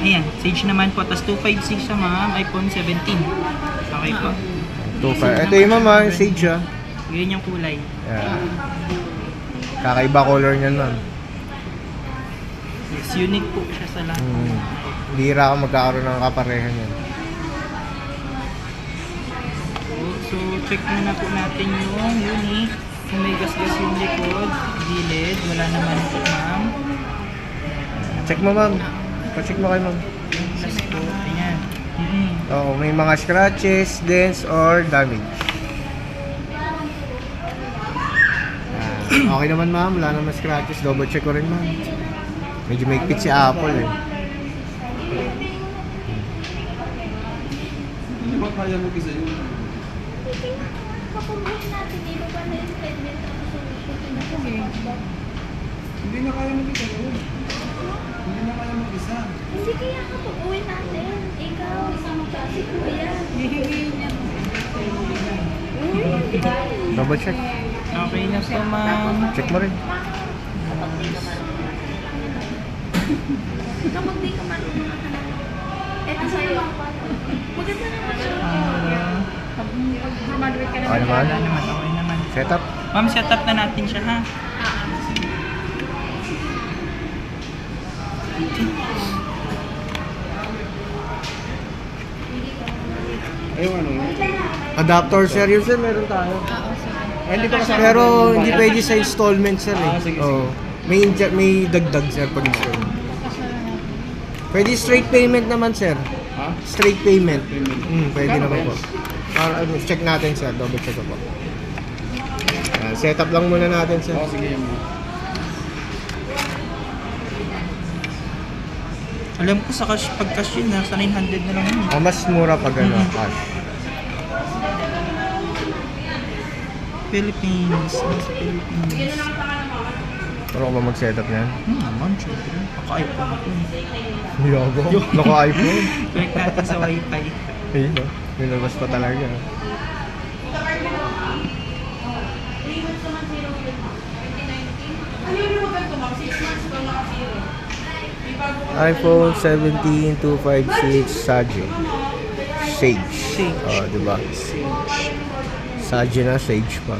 Ayan, Sage naman po. Tapos 256 siya ma'am, iPhone 17. Okay po. 2.5. Ito yung mama, yung Sage ah. Yun yung kulay. Yan. Kakaiba color niyan ma'am. Yes, unique po siya sa lahat. Bihira ka magkakaroon ng kaparehan yan. So, check na po natin yung unique. Kung may gas-gas yung likod, gilid, wala naman po ma'am. Check mo ma'am. Pa-check mo kayo ma'am. Gas po, ayan. Oo, may mga scratches, dents, or damage. Okay naman ma'am, wala naman scratches. Double check ko rin ma'am. Medyo maigpit si Apple eh. Hindi ba kaya mo isa yun? Papubuhin natin, iba pa na yung segment na Hindi na kaya mo isa yun. Hindi na kaya mo isa. Hindi kaya kapubuhin natin. Ikaw, isang magkasi ko yan. Hihingin niya. Double check. Okay na po ma'am. Check mo rin. Kapag di ka marunong na eto sa'yo. Maganda naman siya. Pag graduate ka Okay naman. Wala naman, okay naman. Setup. Ma'am, set up na natin siya ha. Ayun ano yun? Adapter sir, yun sir, meron tayo. Ay, hindi ko kasama. Pero hindi pwede sa installment sir eh. Sige, Oo. May dagdag sir pag installment. Pwede straight payment naman sir. Ha? Straight payment. Payment. Pwede Kano naman ba po. Check natin sir, double check ko po. Setup lang muna natin sir. Oo, sige yun. Alam ko sa cash, pag cash yun, nasa 900 na lang yun. Mas mura pag ano, cash. Philippines, nasa Philippines. Pero ba mag-setup yan? Naman, syempre. Naka-iPhone ako. Yago. Naka-iPhone. Connect natin sa wifi. Eh, no? Nilabas pa talaga. iPhone 17 256 Sage. Sage. Sage. Oh, diba? Sage na, Sage pa.